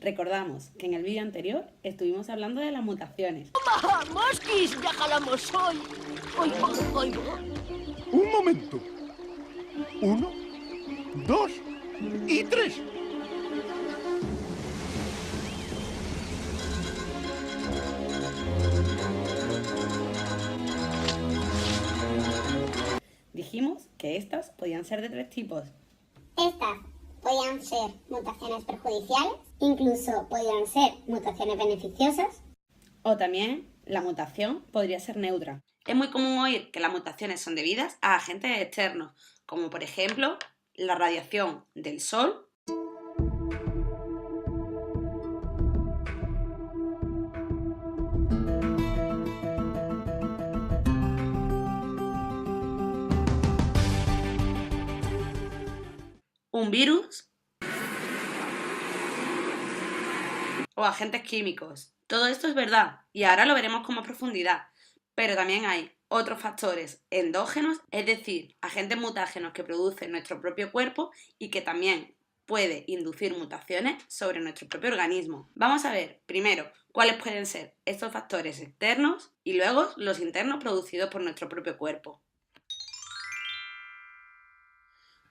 Recordamos que en el vídeo anterior estuvimos hablando de las mutaciones. ¡Maja, mosquis! ¡Ya jalamos hoy! ¡Oigo! Un momento. 1, 2 y 3. Dijimos que estas podían ser de 3 tipos. Estas podían ser mutaciones perjudiciales, incluso podían ser mutaciones beneficiosas. O también la mutación podría ser neutra. Es muy común oír que las mutaciones son debidas a agentes externos, como por ejemplo la radiación del sol, un virus o agentes químicos. Todo esto es verdad y ahora lo veremos con más profundidad, pero también hay otros factores endógenos, es decir, agentes mutágenos que produce nuestro propio cuerpo y que también puede inducir mutaciones sobre nuestro propio organismo. Vamos a ver primero cuáles pueden ser estos factores externos y luego los internos producidos por nuestro propio cuerpo.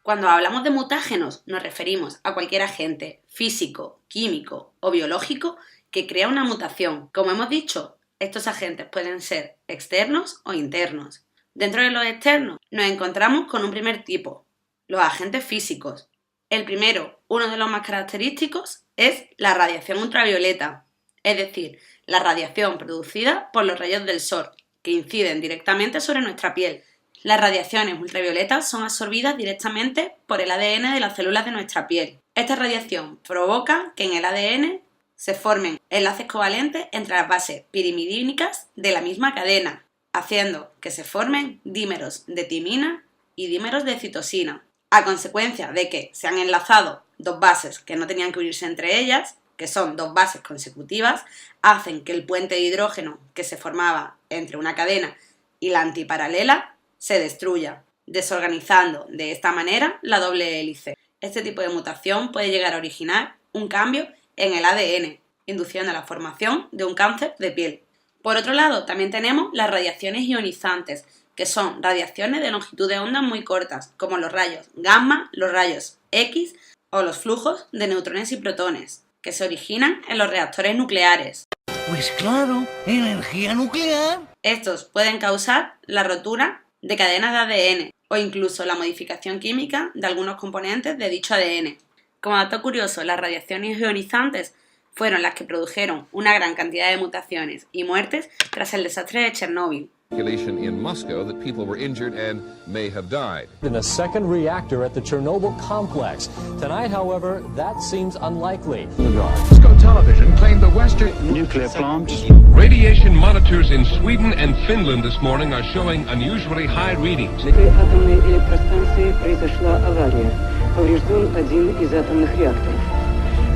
Cuando hablamos de mutágenos nos referimos a cualquier agente físico, químico o biológico que crea una mutación. Como hemos dicho, estos agentes pueden ser externos o internos. Dentro de los externos nos encontramos con un primer tipo, los agentes físicos. El primero, uno de los más característicos, es la radiación ultravioleta, es decir, la radiación producida por los rayos del sol, que inciden directamente sobre nuestra piel. Las radiaciones ultravioletas son absorbidas directamente por el ADN de las células de nuestra piel. Esta radiación provoca que en el ADN se formen enlaces covalentes entre las bases pirimidínicas de la misma cadena, haciendo que se formen dímeros de timina y dímeros de citosina. A consecuencia de que se han enlazado dos bases que no tenían que unirse entre ellas, que son dos bases consecutivas, hacen que el puente de hidrógeno que se formaba entre una cadena y la antiparalela se destruya, desorganizando de esta manera la doble hélice. Este tipo de mutación puede llegar a originar un cambio en el ADN, induciendo la formación de un cáncer de piel. Por otro lado, también tenemos las radiaciones ionizantes, que son radiaciones de longitud de onda muy cortas, como los rayos gamma, los rayos X o los flujos de neutrones y protones, que se originan en los reactores nucleares. Pues claro, energía nuclear. Estos pueden causar la rotura de cadenas de ADN o incluso la modificación química de algunos componentes de dicho ADN. Como dato curioso, las radiaciones ionizantes fueron las que produjeron una gran cantidad de mutaciones y muertes tras el desastre de Chernóbil. In Moscow that people were injured and may have died. In a second reactor at the Chernobyl complex. Tonight, however, that seems unlikely. Moscow television claimed the Western nuclear plant. Radiation monitors in Sweden and Finland this morning are showing unusually high readings. В атомной электростанции произошла авария. Поврежден один из атомных реакторов.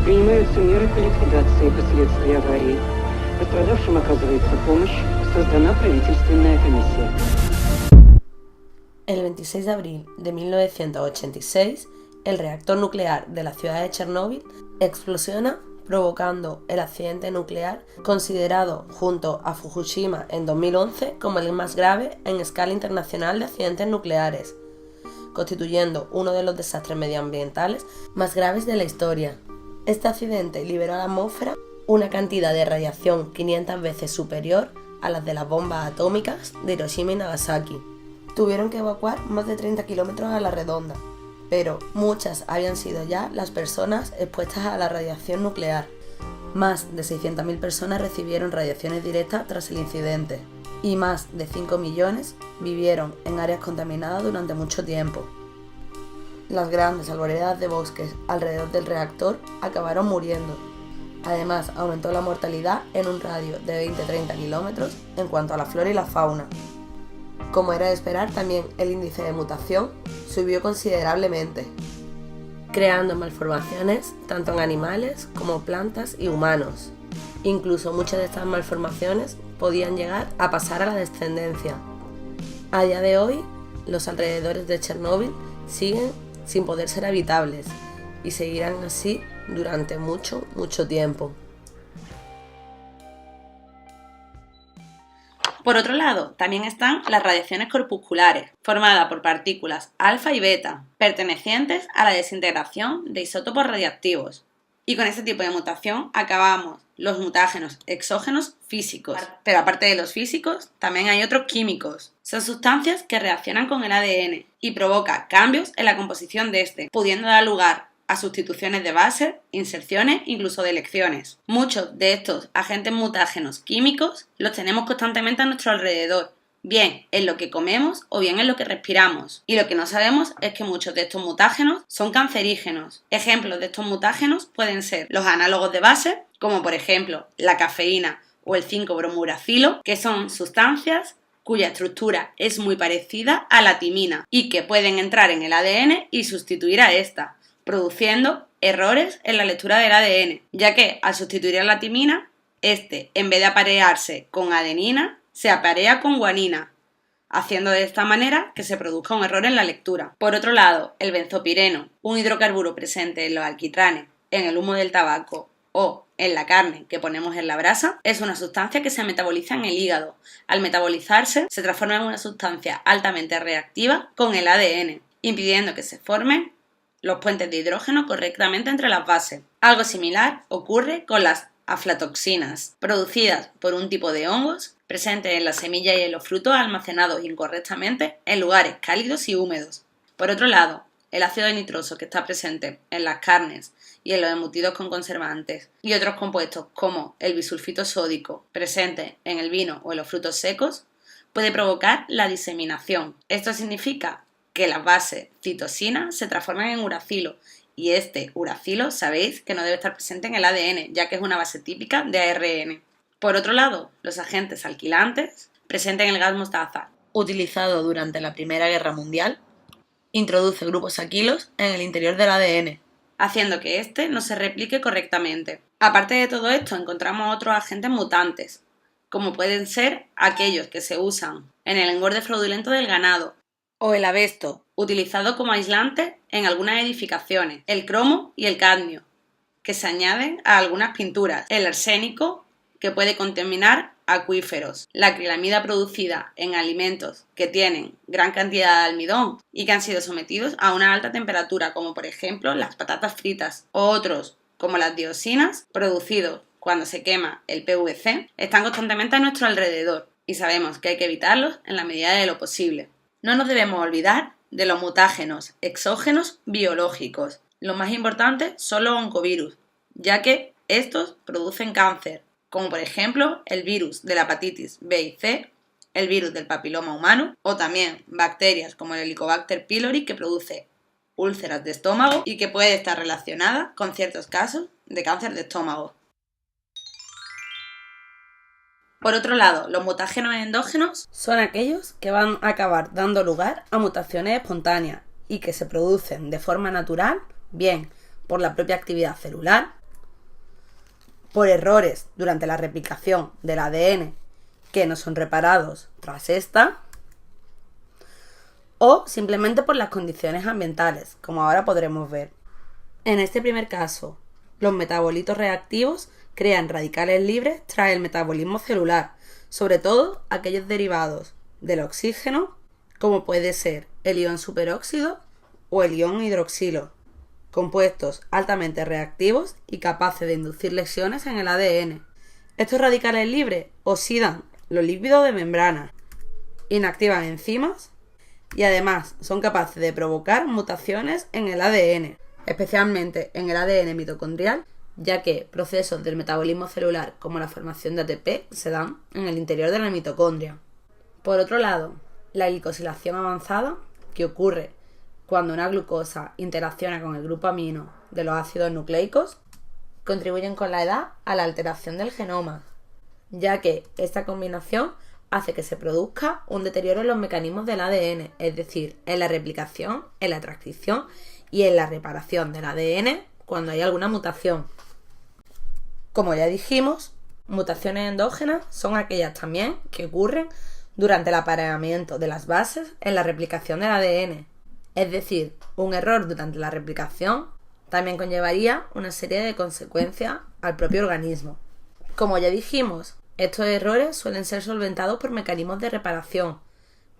Принимаются меры по ликвидации последствий аварии. Пострадавшим оказывается помощь. Создана правительственная комиссия. El 26 de abril de 1986, el reactor nuclear de la ciudad de Chernóbil explosiona, provocando el accidente nuclear considerado junto a Fukushima en 2011 como el más grave en escala internacional de accidentes nucleares, constituyendo uno de los desastres medioambientales más graves de la historia. Este accidente liberó a la atmósfera una cantidad de radiación 500 veces superior a las de las bombas atómicas de Hiroshima y Nagasaki. Tuvieron que evacuar más de 30 kilómetros a la redonda, pero muchas habían sido ya las personas expuestas a la radiación nuclear. Más de 600.000 personas recibieron radiaciones directas tras el incidente, y más de 5 millones vivieron en áreas contaminadas durante mucho tiempo. Las grandes arboledas de bosques alrededor del reactor acabaron muriendo. Además, aumentó la mortalidad en un radio de 20-30 kilómetros en cuanto a la flora y la fauna. Como era de esperar, también el índice de mutación subió considerablemente, creando malformaciones tanto en animales como plantas y humanos. Incluso muchas de estas malformaciones podían llegar a pasar a la descendencia. A día de hoy, los alrededores de Chernóbil siguen sin poder ser habitables y seguirán así durante mucho, mucho tiempo. Por otro lado, también están las radiaciones corpusculares, formadas por partículas alfa y beta, pertenecientes a la desintegración de isótopos radiactivos. Y con este tipo de mutación acabamos los mutágenos exógenos físicos. Pero aparte de los físicos, también hay otros químicos. Son sustancias que reaccionan con el ADN y provocan cambios en la composición de este, pudiendo dar lugar a sustituciones de bases, inserciones, incluso de elecciones. Muchos de estos agentes mutágenos químicos los tenemos constantemente a nuestro alrededor, bien en lo que comemos o bien en lo que respiramos. Y lo que no sabemos es que muchos de estos mutágenos son cancerígenos. Ejemplos de estos mutágenos pueden ser los análogos de base, como por ejemplo la cafeína o el 5-bromuracilo, que son sustancias cuya estructura es muy parecida a la timina y que pueden entrar en el ADN y sustituir a esta, produciendo errores en la lectura del ADN, ya que al sustituir a la timina, en vez de aparearse con adenina, se aparea con guanina, haciendo de esta manera que se produzca un error en la lectura. Por otro lado, el benzopireno, un hidrocarburo presente en los alquitranes, en el humo del tabaco o en la carne que ponemos en la brasa, es una sustancia que se metaboliza en el hígado. Al metabolizarse, se transforma en una sustancia altamente reactiva con el ADN, impidiendo que se formen los puentes de hidrógeno correctamente entre las bases. Algo similar ocurre con las aflatoxinas, producidas por un tipo de hongos presentes en las semillas y en los frutos almacenados incorrectamente en lugares cálidos y húmedos. Por otro lado, el ácido nitroso que está presente en las carnes y en los embutidos con conservantes y otros compuestos como el bisulfito sódico presente en el vino o en los frutos secos puede provocar la diseminación. Esto significa que las bases citosina se transforman en uracilo y este uracilo sabéis que no debe estar presente en el ADN ya que es una base típica de ARN. Por otro lado, los agentes alquilantes presentes en el gas mostaza, utilizado durante la Primera Guerra Mundial, introduce grupos alquilos en el interior del ADN, haciendo que éste no se replique correctamente. Aparte de todo esto, encontramos otros agentes mutantes, como pueden ser aquellos que se usan en el engorde fraudulento del ganado, o el abesto, utilizado como aislante en algunas edificaciones, el cromo y el cadmio, que se añaden a algunas pinturas, el arsénico, que puede contaminar acuíferos, la acrilamida producida en alimentos que tienen gran cantidad de almidón y que han sido sometidos a una alta temperatura, como por ejemplo las patatas fritas, o otros, como las dioxinas, producidos cuando se quema el PVC, están constantemente a nuestro alrededor y sabemos que hay que evitarlos en la medida de lo posible. No nos debemos olvidar de los mutágenos exógenos biológicos. Los más importantes son los oncovirus, ya que estos producen cáncer, como por ejemplo el virus de la hepatitis B y C, el virus del papiloma humano, o también bacterias como el Helicobacter pylori, que produce úlceras de estómago y que puede estar relacionada con ciertos casos de cáncer de estómago. Por otro lado, los mutágenos endógenos son aquellos que van a acabar dando lugar a mutaciones espontáneas y que se producen de forma natural, bien por la propia actividad celular, por errores durante la replicación del ADN que no son reparados tras esta, o simplemente por las condiciones ambientales, como ahora podremos ver. En este primer caso, los metabolitos reactivos crean radicales libres tras el metabolismo celular, sobre todo aquellos derivados del oxígeno, como puede ser el ion superóxido o el ion hidroxilo, compuestos altamente reactivos y capaces de inducir lesiones en el ADN. Estos radicales libres oxidan los lípidos de membrana, inactivan enzimas y además son capaces de provocar mutaciones en el ADN, especialmente en el ADN mitocondrial, ya que procesos del metabolismo celular como la formación de ATP se dan en el interior de la mitocondria. Por otro lado, la glicosilación avanzada, que ocurre cuando una glucosa interacciona con el grupo amino de los ácidos nucleicos, contribuyen con la edad a la alteración del genoma, ya que esta combinación hace que se produzca un deterioro en los mecanismos del ADN, es decir, en la replicación, en la transcripción y en la reparación del ADN cuando hay alguna mutación. Como ya dijimos, mutaciones endógenas son aquellas también que ocurren durante el apareamiento de las bases en la replicación del ADN, es decir, un error durante la replicación También conllevaría una serie de consecuencias al propio organismo. Como ya dijimos, estos errores suelen ser solventados por mecanismos de reparación,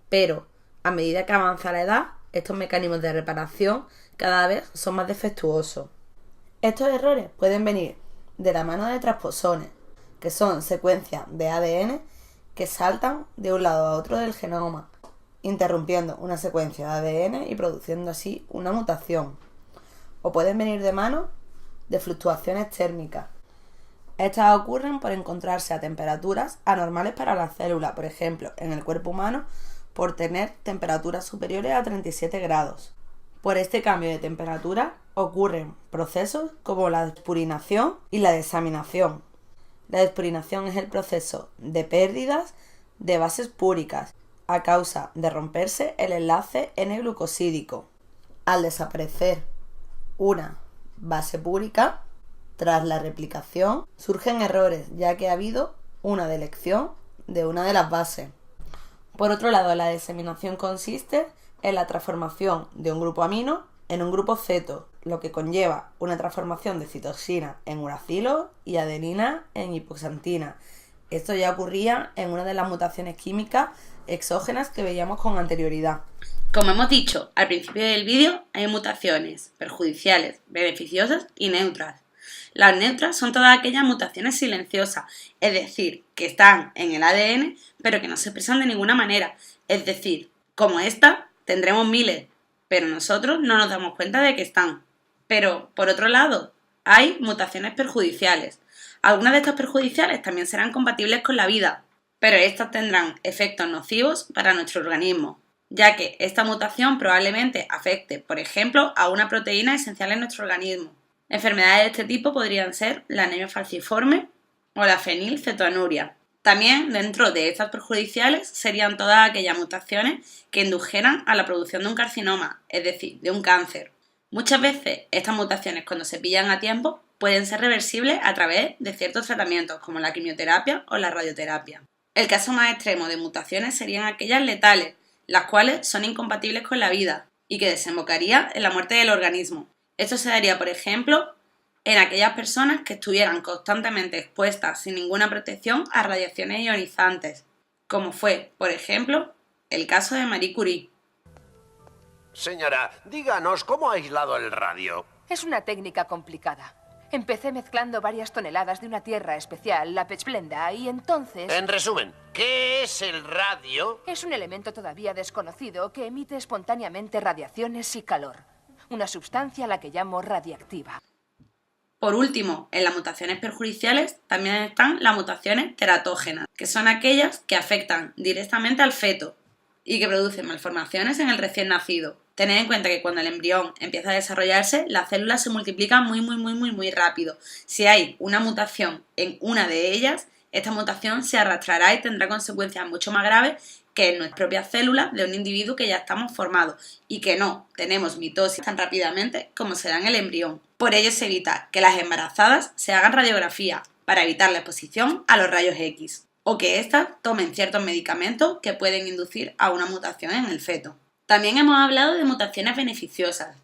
pero a medida que avanza la edad, estos mecanismos de reparación cada vez son más defectuosos. Estos errores pueden venir de la mano de transposones, que son secuencias de ADN que saltan de un lado a otro del genoma, interrumpiendo una secuencia de ADN y produciendo así una mutación. O pueden venir de mano de fluctuaciones térmicas. Estas ocurren por encontrarse a temperaturas anormales para la célula, por ejemplo, en el cuerpo humano, por tener temperaturas superiores a 37 grados. Por este cambio de temperatura ocurren procesos como la despurinación y la desaminación. La despurinación es el proceso de pérdidas de bases púricas a causa de romperse el enlace N-glucosídico. Al desaparecer una base púrica, tras la replicación, surgen errores, ya que ha habido una delección de una de las bases. Por otro lado, la diseminación consiste en la transformación de un grupo amino en un grupo ceto, lo que conlleva una transformación de citoxina en uracilo y adenina en hipoxantina. Esto ya ocurría en una de las mutaciones químicas exógenas que veíamos con anterioridad. Como hemos dicho al principio del vídeo, hay mutaciones perjudiciales, beneficiosas y neutras. Las neutras son todas aquellas mutaciones silenciosas, es decir, que están en el ADN pero que no se expresan de ninguna manera. Es decir, como esta, tendremos miles, pero nosotros no nos damos cuenta de que están. Pero, por otro lado, hay mutaciones perjudiciales. Algunas de estas perjudiciales también serán compatibles con la vida, pero estas tendrán efectos nocivos para nuestro organismo, ya que esta mutación probablemente afecte, por ejemplo, a una proteína esencial en nuestro organismo. Enfermedades de este tipo podrían ser la anemia falciforme o la fenilcetoanuria. También dentro de estas perjudiciales serían todas aquellas mutaciones que indujeran a la producción de un carcinoma, es decir, de un cáncer. Muchas veces estas mutaciones, cuando se pillan a tiempo, pueden ser reversibles a través de ciertos tratamientos como la quimioterapia o la radioterapia. El caso más extremo de mutaciones serían aquellas letales, las cuales son incompatibles con la vida y que desembocaría en la muerte del organismo. Esto se daría, por ejemplo, en aquellas personas que estuvieran constantemente expuestas sin ninguna protección a radiaciones ionizantes, como fue, por ejemplo, el caso de Marie Curie. Señora, díganos cómo ha aislado el radio. Es una técnica complicada. Empecé mezclando varias toneladas de una tierra especial, la pechblenda, y entonces... En resumen, ¿qué es el radio? Es un elemento todavía desconocido que emite espontáneamente radiaciones y calor. Una sustancia a la que llamo radiactiva. Por último, en las mutaciones perjudiciales también están las mutaciones teratógenas, que son aquellas que afectan directamente al feto y que producen malformaciones en el recién nacido. Tened en cuenta que cuando el embrión empieza a desarrollarse, las células se multiplican muy rápido. Si hay una mutación en una de ellas, esta mutación se arrastrará y tendrá consecuencias mucho más graves que en nuestras propias células de un individuo que ya estamos formados y que no tenemos mitosis tan rápidamente como se da en el embrión. Por ello se evita que las embarazadas se hagan radiografía para evitar la exposición a los rayos X o que éstas tomen ciertos medicamentos que pueden inducir a una mutación en el feto. También hemos hablado de mutaciones beneficiosas.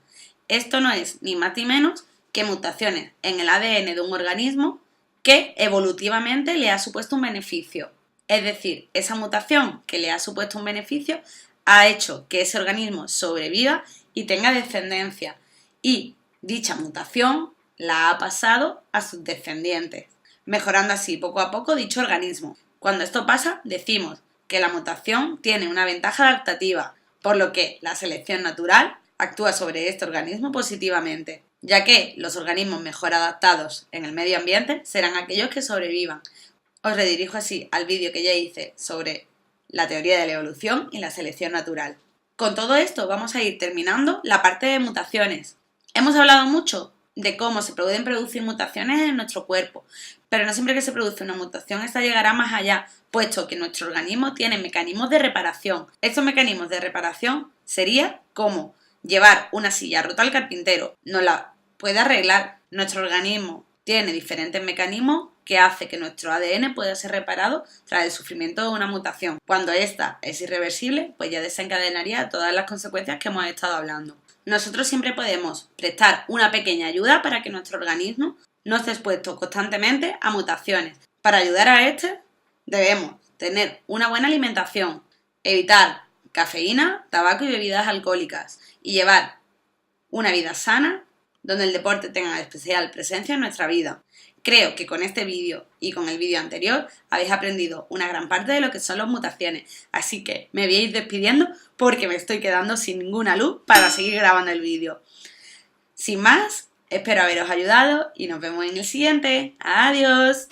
Esto no es ni más ni menos que mutaciones en el ADN de un organismo que evolutivamente le ha supuesto un beneficio. Es decir, esa mutación que le ha supuesto un beneficio ha hecho que ese organismo sobreviva y tenga descendencia, y dicha mutación la ha pasado a sus descendientes, mejorando así poco a poco dicho organismo. Cuando esto pasa, decimos que la mutación tiene una ventaja adaptativa, por lo que la selección natural actúa sobre este organismo positivamente, ya que los organismos mejor adaptados en el medio ambiente serán aquellos que sobrevivan. Os redirijo así al vídeo que ya hice sobre la teoría de la evolución y la selección natural. Con todo esto vamos a ir terminando la parte de mutaciones. Hemos hablado mucho de cómo se pueden producir mutaciones en nuestro cuerpo, pero no siempre que se produce una mutación esta llegará más allá, puesto que nuestro organismo tiene mecanismos de reparación. Estos mecanismos de reparación sería como llevar una silla rota al carpintero, no la puede arreglar. Nuestro organismo tiene diferentes mecanismos que hace que nuestro ADN pueda ser reparado tras el sufrimiento de una mutación. Cuando esta es irreversible, pues ya desencadenaría todas las consecuencias que hemos estado hablando. nosotros siempre podemos prestar una pequeña ayuda para que nuestro organismo no esté expuesto constantemente a mutaciones. Para ayudar a este, debemos tener una buena alimentación, evitar cafeína, tabaco y bebidas alcohólicas y llevar una vida sana donde el deporte tenga especial presencia en nuestra vida. Creo que con este vídeo y con el vídeo anterior habéis aprendido una gran parte de lo que son las mutaciones, así que me voy a ir despidiendo porque me estoy quedando sin ninguna luz para seguir grabando el vídeo. Sin más, espero haberos ayudado y nos vemos en el siguiente. ¡Adiós!